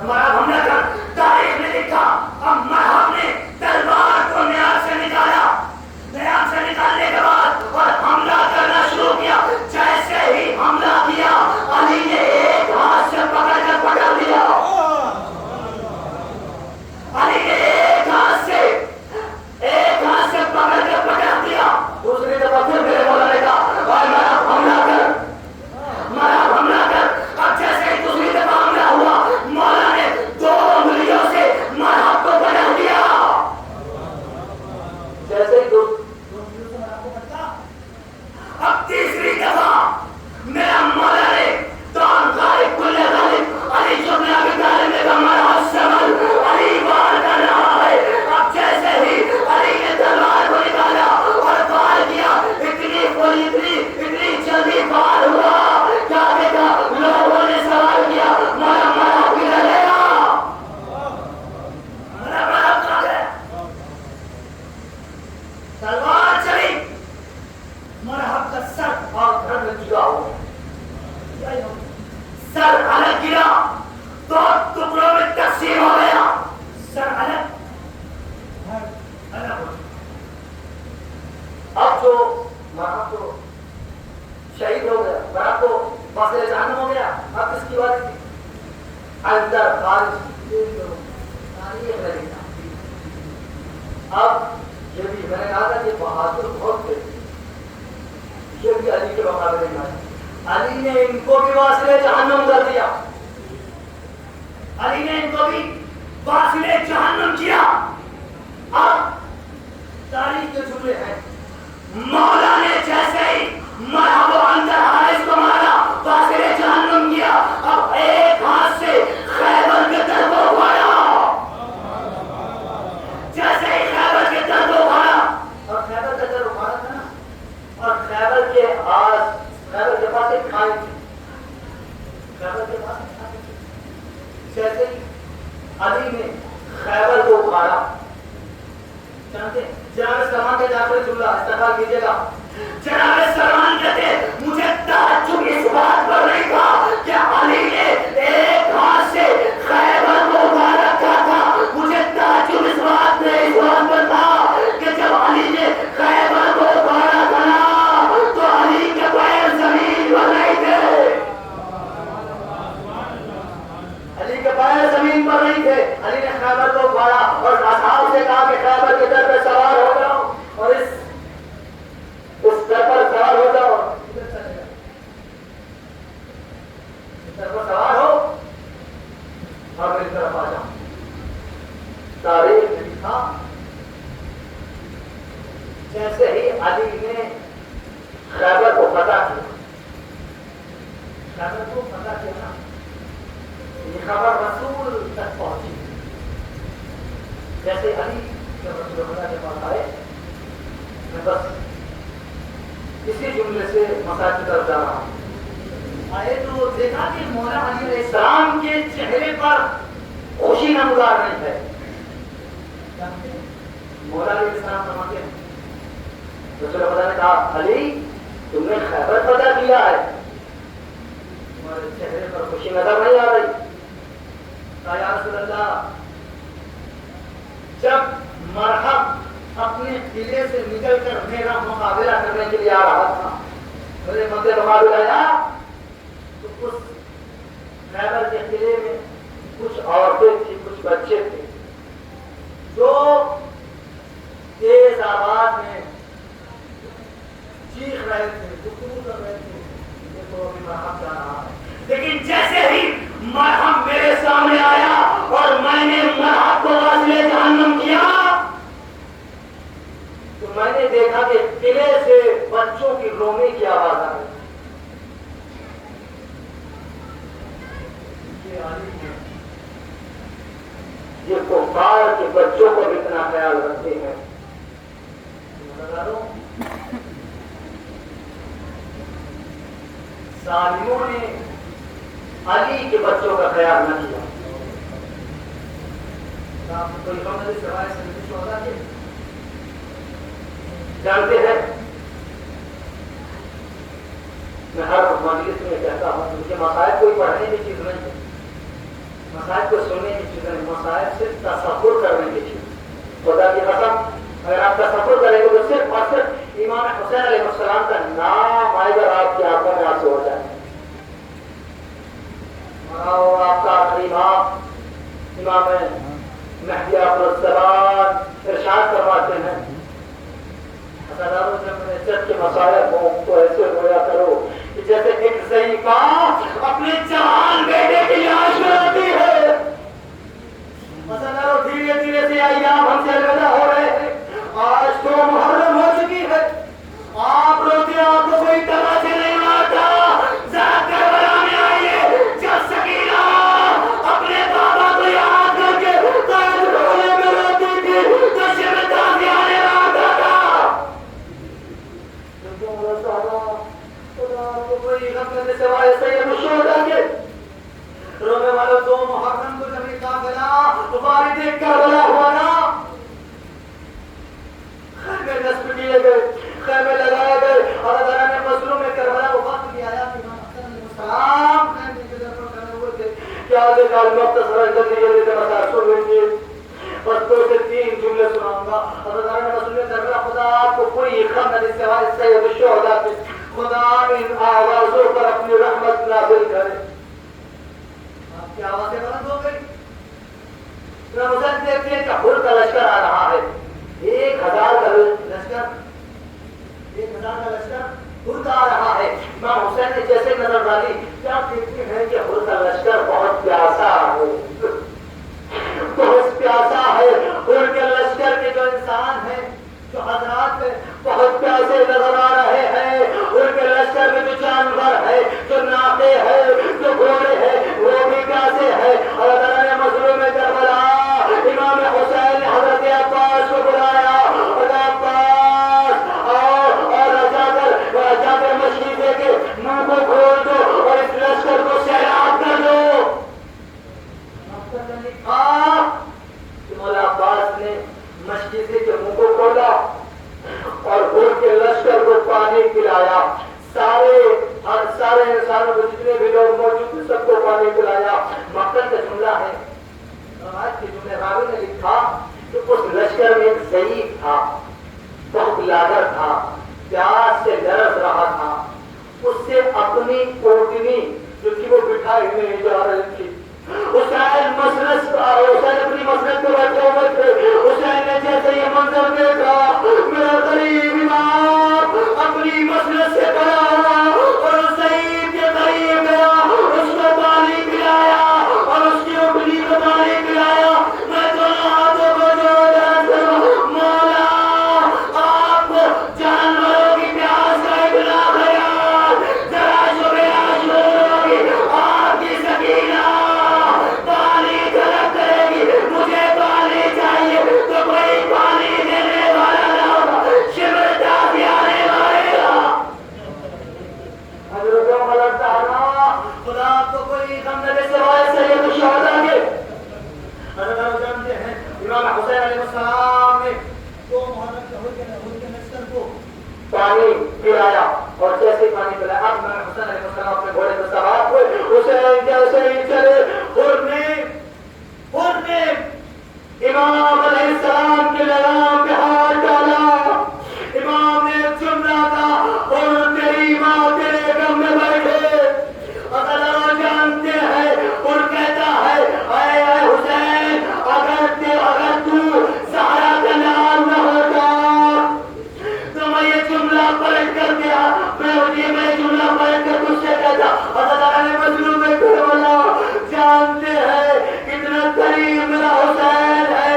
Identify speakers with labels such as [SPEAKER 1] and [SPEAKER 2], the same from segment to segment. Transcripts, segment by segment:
[SPEAKER 1] ہمارا حملہ کر تاریخ نے لکھا اب مرحب نے تلوار کو نیاب سے نکالا. نیاب سے نکالنے کے بعد اور حملہ کرنا شروع کیا. جیسے ہی حملہ کیا علی نے ایک ہاتھ سے پکڑ کر پکڑ دیا. علی نے ایک ہاتھ سے پکڑ کر پکڑ دیا. دوسری دفعہ پھر میرے مولا نے کہا بھائی مرحب حملہ کر, مرحب حملہ کر. اب جیسے ہی دوسری دفعہ حملہ ہوا مولا نے دو انگلیوں سے مرحب کو پکڑ دیا. جیسے ہی اب تیسری دفعہ میرا مولا نے دان غالب کل غالب علی جبن ابی طالب نے کہا مرحب سمل علی وار کر رہا ہے. اب جیسے ہی علی نے تلوار کو نکالا اور وار کیا اتنی جلدی وار ہوا کیا دیکھا لوگوں نے سوال کیا مرحب مرحب کدھر لے گا, مرحب مرحب کہاں گئے. تلوار چلی, مرحب کا سر اور گھر میں جدا ہو گیا. سر الگ گرا, دو ٹکڑوں میں تقسیم ہو گیا. سر الگ الگ ہو گیا. اب جو مرحب تو شہید ہو گیا, مرحب تو فاصلے جہنم ہو گیا. اب کس کی بات تھی, اندر خارج تاریخ نہیں تھا. اب یہ بھی میں نے کہا تھا کہ بہادر بہت تھے, یہ بھی علی کے مقابلے میں آئے. علی نے ان کو بھی واصلے جہنم کر دیا. علی نے ان کو بھی واصلے جہنم کیا. اب تاریخ کے جملے ہیں مولا نے جیسے ہی مرحب و اندر حارث کو مارا واصلے جہنم کیا. اب ایک ہاتھ سے خیبر کے در کو اکھاڑا. جیسے ہی خیبر کے در کو اکھاڑا, اور خیبر کا در اکھاڑا تھا نا, اور خیبر کے پاس ایک کھائی تھی, خیبر کے پاس ایک کھائی تھی. جیسے ہی علی نے خیبر کو اکھاڑا, جانتے جناب سلمان کے جعفر جملہ استقبال کیجیے گا. جناب سلمان کہتے مجھے تعجب اس بات پر نہیں تھا کہ علی نے ایک ہاتھ سے خیبر کو اٹھا رکھا تھا. مجھے تعجب اس بات پر تھا کہ جب علی نے خیبر کو اٹھایا تھا نا تو علی کے پیر زمین پر نہیں تھے. علی کے پیر زمین پر نہیں تھے. علی نے خیبر کو اٹھایا اور اصحاب سے کہا کہ خیبر کے در پہ سوار ہو جاؤ اور اس در پر سوار ہو جاؤ, اس در پر سوار ہو اور میری طرف آ جاؤ. تاریخ میں لکھا جیسے ہی علی نے خیبر کو فتح کیا, خیبر کو فتح کیا نا, یہ خبر رسول تک پہنچی. جیسے علی جب رسول خدا کے پاس آئے, میں بس اسی جملے سے مسائل کی طرف جا رہا ہوں. آئے تو دیکھا کہ مولا علی علیہ السلام کے چہرے پر خوشی نمودار نہیں ہے. مولا علیہ السلام فرماتے ہیں رسول خدا نے کہا علی تم نے خیبر فتح کیا ہے, تمہارے چہرے پر خوشی نظر نہیں آ رہی. کہا یا رسول اللہ جب مرحب اپنے قلعے سے نکل کر میرا مقابلہ کرنے کے لیے آ رہا تھا, میرے مدد مقابلہ آیا تو اس خیبر کے قلعے میں کچھ عورتیں تھیں, کچھ بچے تھے جو تیز آواز میں چیخ رہے تھے, گفتگو کر رہے تھے, یہ تو ابھی مرحب جا رہا ہے. لیکن جیسے ہی مرحب میرے سامنے آیا اور میں نے مرحب کو واصلے جہنم کیا تو میں نے دیکھا کہ قلعے سے بچوں کی رونے کی آواز آ رہی. یہ کفار کے بچوں کو بھی اتنا خیال رکھتے ہیں. ظالموں نے علی کے بچوں کا خیال نہ کیا. جانتے ہیں میں ہر مجلس میں کہتا ہوں مجھے مسائل کوئی پڑھنے کی چیز نہیں ہے, مسائل کو سننے کی چیز نہیں، مسائل صرف تصور کرنے کی چیز. خدا کی قسم اگر آپ تصور کریں گے تو صرف اور صرف امام حسین علیہ السلام کا نام آئے گا آپ کی آنکھوں میں آنسو ہو جائیں گے. اور آپ کا آخری امام امام مہدی علیہ السلام ارشاد فرماتے ہیں عزت کے مسائل کو ایسے رویا کرو کہ جیسے ایک ضعیفہ اپنے جوان بیٹے کی لاش روتی ہے. دھیرے دھیرے سے ایام ہم سے الوداع ہو رہے ہیں. آج تو محرم ہو چکی ہے. آپ روتے آپ کو کوئی طرح سے نہیں مارتا. کربلا میں آئیے جب سکینہ اپنے بابا کو یاد کر کے رونے میں روتی تھی تو شب تازیانے آتا تھا. کوئی غم کرنے سے وائے سید الشہداء کے رونے والوں دو محرم کو جب قافلہ وارد کربلا ہوا نا، خیمے نصب کیے گئے، خیمے لگائے گئے. اللہ تعالیٰ نے مظلوم کربلا کو خاتم کی آیات امام حسن علیہ السلام خیمے کے درپر کرنے ہوئے تھے. کیا دیکھا مختصر جلدی جلدی سے مسائل سن لیجیے، بس 2 سے 3 جملے سناؤں گا. اللہ تعالیٰ نے مظلوم کربلا خدا آپ کو کوئی غم نہ دے سوائے سید الشہداء کے. خدا ان آوازوں پر اپنی رحمت نازل کرے. آپ کی آوازیں بلند ہو گئی. حسین دیکھتے ہیں کہ حر کا لشکر آ رہا ہے. 1000 کا لشکر حر کا آ رہا ہے. امام حسین نے جیسے نظر ڈالی کیا دیکھتے ہیں کہ حر کا لشکر بہت پیاسا ہے، بہت پیاسا ہے. حر کے لشکر کے جو انسان ہیں، جو حضرات ہیں، بہت پیاسے نظر آ رہے ہیں. حر کے لشکر میں جو جانور ہے، جو ناقے ہے، جو گھوڑے ہیں، وہ بھی پیاسے ہیں. اللہ تعالیٰ نے مظلوم کربلا امام حسین نے حضرت عباس کو بلایا. عباس اور جا کر مشیدے کے منہ کو کھول دو اور اس لشکر کو سیراب کر دو. مولا عباس نے مشیدے کے منہ کو کھولا اور حر کے لشکر کو پانی پلایا. سارے انسانوں کو جتنے بھی لوگ موجود تھے سب کو پانی پلایا. مقتل کا جملہ ہے راوی نے لکھا کہ اس لشکر میں ایک ضعیف تھا، بہت لاغر تھا، پیاس سے لرز رہا تھا. اس سے اپنی اوٹنی جو تھی وہ بٹھائی نہیں جا رہی تھی. حسین اپنی مسجد کو بیٹھے ہوئے تھے. حسین نے جیسے یہ منظر دیکھا، میرا غریب امام اپنی مسجد سے کھڑا ہوا اور اس ضعیف کے قریب گیا، اس کو پانی پلایا اور اس کی اوٹنی کو پانی پلایا. میں دونوں ہاتھوں کو جوڑ مولا آپ جانوروں کی پیاس کا اتنا خیال ذرا ہوگی. آپ کی سکینہ پانی طلب کرے گی، مجھے پانی چاہیے تو کوئی پانی دینے والا نہ ہوگا، شبر تازی آنے والے گا. حضرتوں غلط سہارا خدا آپ کو کوئی غم نہ دے سوائے سید الشہداء کے. حضرت جانتے ہیں امام حسین علیہ السلام نے 2 محرم کے حر کے لشکر کو پانی پلایا اور جیسے پانی پلایا اب امام حسین علیہ السلام اپنے گھوڑے پر سوار ہوئے. حسین جیسے ہی چلے حر نے امام علیہ السلام کے لگام پہ ہاتھ ڈالا. امام نے جملہ تھا اور تیری ماں تیرے غم میں بیٹھے. اللہ جانتے ہیں اور کہتا ہے اے حسین اگر تو زہرا کا نام نہ ہوتا تو میں یہ جملہ پلٹ کر دیا. میں جملہ پلٹ کر تجھ سے کہتا. اللہ نے مظلوم کربلا جانتے ہیں کتنا قریب میرا حسین ہے.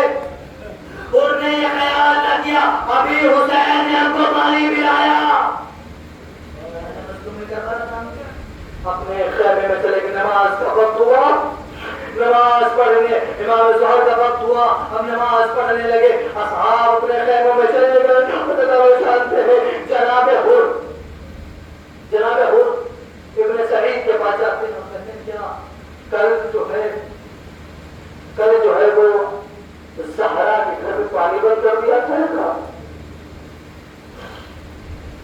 [SPEAKER 1] اور نے یہ خیال نہ کیا ابھی حسین نے ہم کو پانی پلایا. اپنے خیمے میں چلے کہ نماز کا وقت ہوا، نماز پڑھنے امام ظہر کا وقت ہوا، ہم نماز پڑھنے لگے. اصحاب اپنے خیموں میں چلے گئے. جانتے ہیں جناب حر ابن سعید کے پاس جاتے ہیں. کہتے ہیں کیا کل جو ہے وہ زہرا کے گھر میں پانی بند کر دیا تھا.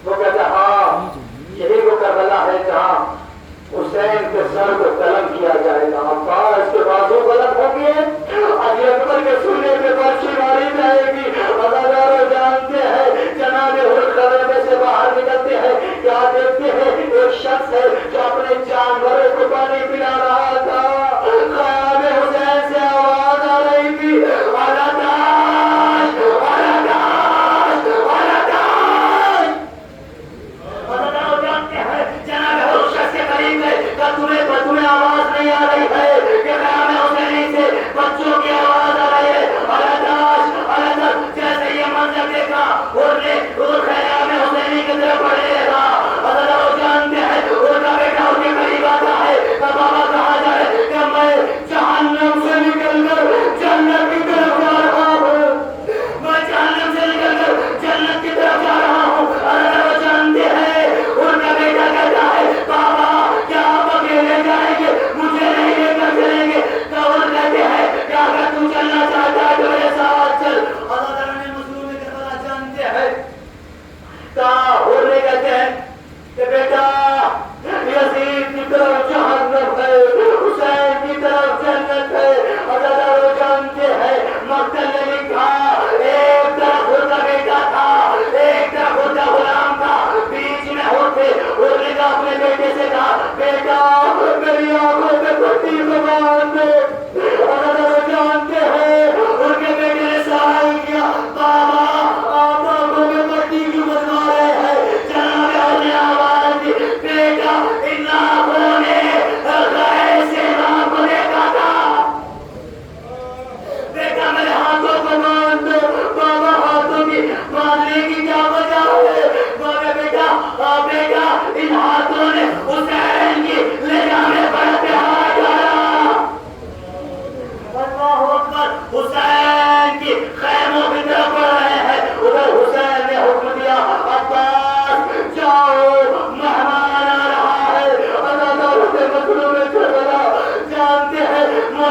[SPEAKER 1] وہ کہتا ہاں یہی وہ کربلا ہے جہاں حسین کے سر کو قلم کیا جائے گا. عباس کے بازو کو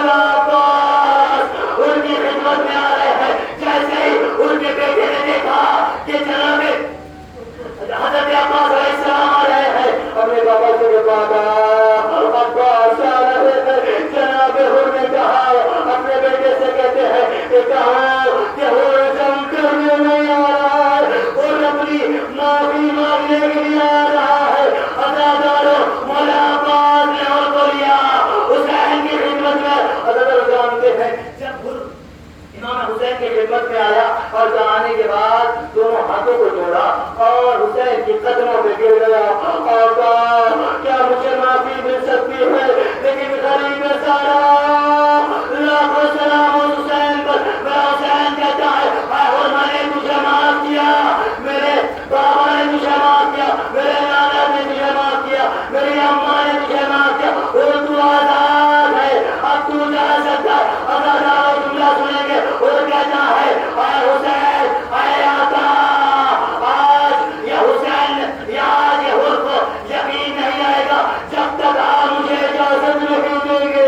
[SPEAKER 1] مولا عباس ان کی خدمت میں آ رہے ہیں. جیسے ہی ان کے بیٹے نے دیکھا کہ جناب حضرت عباس علیہ السلام آ رہے ہیں, اپنے بابا سے کہ بابا عباس آ رہے ہیں. جناب حر نے کہا, اپنے بیٹے سے کہتے ہیں کہ کہو کہ حر جنگ کرنے نہیں آ رہا ہے, اور اپنی معافی مانگنے کے لیے آ رہا ہے. عزادارو مولا عباس نے حر کو لیا حسین کی خدمت میں. حضرت جانتے ہیں جب حر امام حسین کی خدمت میں آیا اور آنے کے بعد دونوں ہاتھوں کو جوڑا اور حسین کی قدموں پہ گر گیا اور کہا کیا مجھے معافی مل سکتی ہے, لیکن غریب سارا لاکھوں سلام حسین پر. میرا حسین کہتا ہے میں نے تجھے معاف کیا, میرے بابا نے تجھے معاف کیا, میرے نانا نے تجھے معاف کیا, میری اماں نے تجھے معاف کیا, اور تو آزاد ہے, اب تو جا سکتا ہے. آزادارو جملہ سنیں گے. اور کہتا ہے اے حسین اے آقا, آج یہ حسین آج یہ حر کو یقین نہیں آئے گا جب تک آپ مجھے اجازت نہیں دیں گے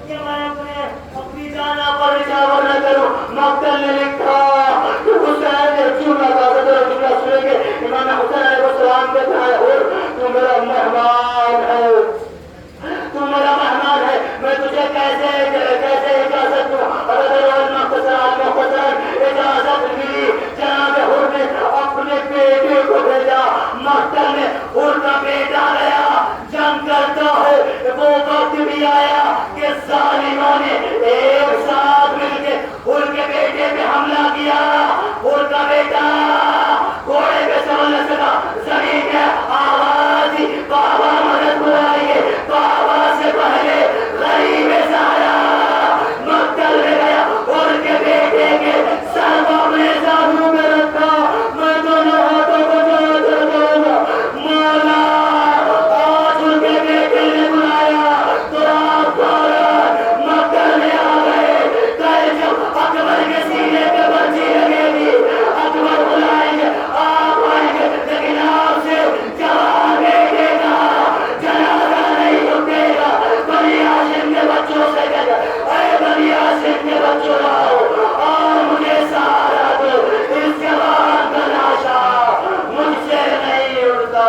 [SPEAKER 1] کہ میں اپنی جانا پر نچاور نہ کروں. مقتل نے لکھا کہ حسین نے جملہ کا جملہ سنیں گے. امام حسین علیہ السلام کہتا ہے حر تو میرا مہمان ہے, تو میرا مہمان ہے, میں تجھے کیسے اجازت دوں. مختصراً اجازت ملی. جناب حر نے اپنے بیٹے کو بھیجا. مقتل میں حر کا بیٹا گیا جنگ کرتا ہے. وہ وقت بھی آیا کہ ظالموں نے ایک ساتھ مل کے حر کے بیٹے پہ حملہ کیا. حر کا بیٹا گھوڑے پہ سوار نہ سکا, زمین میں آواز دی بابا مدد بلائیے. بابا سے پہلے غریب سارا مقتل میں گیا, حر کے بیٹے کے سر کو اپنے زانوں میں رکھا. میں دونوں ہاتھوں کو جوڑ کر دوں گا مولا, آج ان کے بیٹے نے بلایا تو آپ فوراً مقتل میں آ گئے. کل جب اکبر کے سینے پہ برچی لگے گی اکبر بلائیں گے, آپ آئیں گے, لیکن آپ سے جوان بیٹے کا جنازہ نہیں رکے گا. بنی ہاشم کے بچوں سے کہتا اے بنی ہاشم کے بچوں آؤ اور مجھے سہارا دو, اس جوان کا لاشا مجھ سے نہیں اڑتا.